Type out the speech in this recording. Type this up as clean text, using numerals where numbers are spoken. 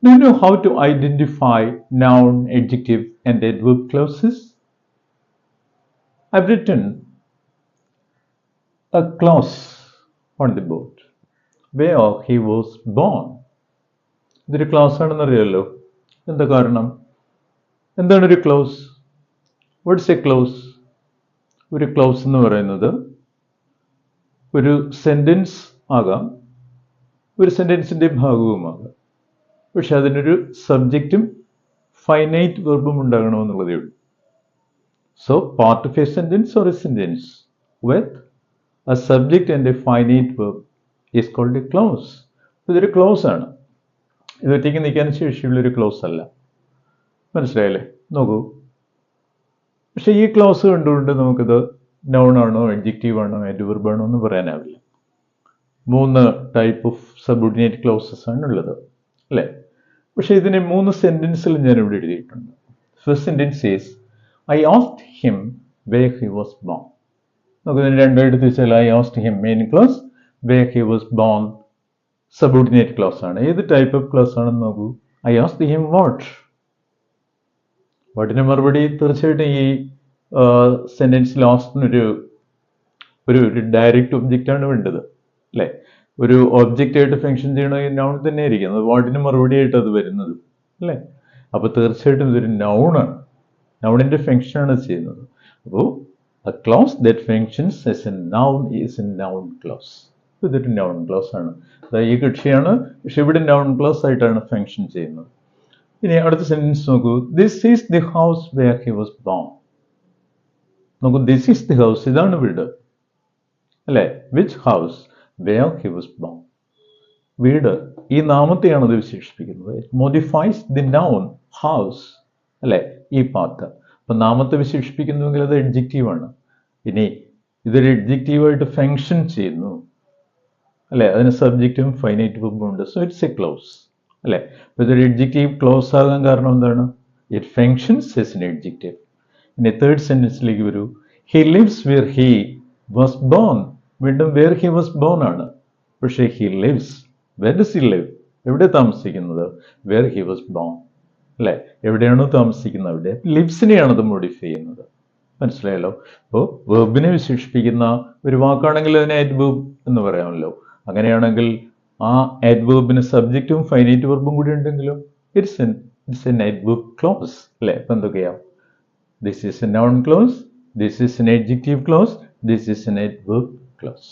Do you know how to identify noun, adjective, and adverb clauses? I've written a clause on the board where he was born. ഇതൊരു close ആണെന്ന് അറിയാമല്ലോ. എന്താ കാരണം? എന്താണ് ഒരു close? What's a close? ഒരു close എന്ന് പറയുന്നത് ഒരു സെന്റൻസ് ആകാം, ഒരു സെന്റൻസിന്റെ ഭാഗവുമാകാം. പക്ഷെ അതിനൊരു സബ്ജക്റ്റും ഫൈനൈറ്റ് വെർബും ഉണ്ടാകണമെന്നുള്ളതേ ഉള്ളൂ. So part of a sentence or a sentence with a subject and a finite verb is called a clause. ഇതൊരു ക്ലോസ് ആണ്. ഇത് ഒറ്റയ്ക്ക് നിൽക്കാൻ ശേഷിയുള്ളൊരു ക്ലോസ് അല്ല. മനസ്സിലായല്ലേ? നോക്കൂ. പക്ഷെ ഈ ക്ലോസ് കണ്ടുകൊണ്ട് നമുക്കിത് നൗൺ ആണോ, അഡ്ജക്റ്റീവ് ആണോ, അഡ്വർബ് ആണോ എന്ന് പറയാനാവില്ല. 3 ടൈപ്പ് ഓഫ് സബോർഡിനേറ്റ് ക്ലോസസ് ആണ് ഉള്ളത്, അല്ലേ? പക്ഷെ ഇതിനെ 3 സെന്റൻസിൽ ഞാൻ ഇവിടെ എഴുതിയിട്ടുണ്ട്. First sentence is I asked him where he was born. നമുക്ക് രണ്ടും എടുത്ത് വെച്ചാൽ I asked him main clause, where he was born subordinate close ആണ്. ഏത് ടൈപ്പ് ഓഫ് ക്ലോസ് ആണെന്ന് നോക്കൂ. I asked him what? വാട്ടിന് മറുപടി തീർച്ചയായിട്ടും ഈ സെന്റൻസ് ലാസ്റ്റിനൊരു ഒരു ഡയറക്റ്റ് ഒബ്ജക്റ്റ് ആണ് വേണ്ടത്, അല്ലേ? ഒരു ഒബ്ജക്റ്റ് ആയിട്ട് ഫങ്ഷൻ ചെയ്യണമെങ്കിൽ നൗൺ തന്നെ ആയിരിക്കും. അത് വാട്ടിന് മറുപടി ആയിട്ട് അത് വരുന്നത്, അല്ലേ? അപ്പൊ തീർച്ചയായിട്ടും ഇതൊരു നൗണാണ്. നൗണിന്റെ ഫങ്ഷൻ ആണ് ചെയ്യുന്നത്. അപ്പോൾ a clause that functions as a noun is a noun clause. ഇതൊരു നൗൺ ക്ലോസ് ആണ്. ഈ കക്ഷിയാണ്, പക്ഷെ ഇവിടെ നൗൺ ക്ലോസ് ആയിട്ടാണ് ഫങ്ഷൻ ചെയ്യുന്നത്. ഇനി അടുത്ത സെന്റൻസ് നോക്കൂ. This is the house where he was born. നോക്കൂ, ദിസ് ഈസ് ദി ഹൗസ്, ഇതാണ് വീട്, അല്ലെ? Which house? Where he was born. വീട് ഈ നാമത്തെയാണ് അത് വിശേഷിപ്പിക്കുന്നത്. It modifies the noun house, അല്ലെ? ഈ പാർട്ട്. അപ്പൊ നാമത്തെ വിശേഷിപ്പിക്കുന്നുവെങ്കിൽ അത് അഡ്ജക്റ്റീവ് ആണ്. ഇനി ഇതൊരു അഡ്ജക്റ്റീവായിട്ട് ഫങ്ഷൻ ചെയ്യുന്നു, അല്ലെ? അതിന് സബ്ജക്റ്റും ഫൈനൈറ്റ് വെർബും ഉണ്ട്. സോ ഇറ്റ്സ് എ ക്ലോസ്, അല്ലെ? അപ്പൊ ഇതൊരു അഡ്ജക്റ്റീവ് ക്ലോസ് ആകാൻ കാരണം എന്താണ്? It functions as an adjective. ഇനി തേർഡ് സെന്റൻസിലേക്ക് വരൂ. He lives where he was born. വീണ്ടും വെയർ ഹി വാസ് ബോൺ ആണ്. പക്ഷേ he lives, where does he live? എവിടെ താമസിക്കുന്നത്? വെർ ഹി വാസ് ബോൺ, അല്ലെ? എവിടെയാണോ താമസിക്കുന്നത് അവിടെ. ലിവ്സിനെയാണ് അത് മോഡിഫൈ ചെയ്യുന്നത്. മനസ്സിലായല്ലോ? അപ്പോൾ വെർബിനെ വിശേഷിപ്പിക്കുന്ന ഒരു വാക്കാണെങ്കിൽ അതിനെ അഡ്വേർബ് എന്ന് പറയാമല്ലോ. അങ്ങനെയാണെങ്കിൽ ആ അഡ്വേർബിന് സബ്ജക്റ്റും ഫൈനൈറ്റ് വെർബും കൂടി ഉണ്ടെങ്കിലും ഇറ്റ്സ് എൻ അഡ്വേർബ് ക്ലോസ്, അല്ലെ? അപ്പൊ എന്തൊക്കെയാ? This is A noun close, this is N adjective close, this is N adverb close.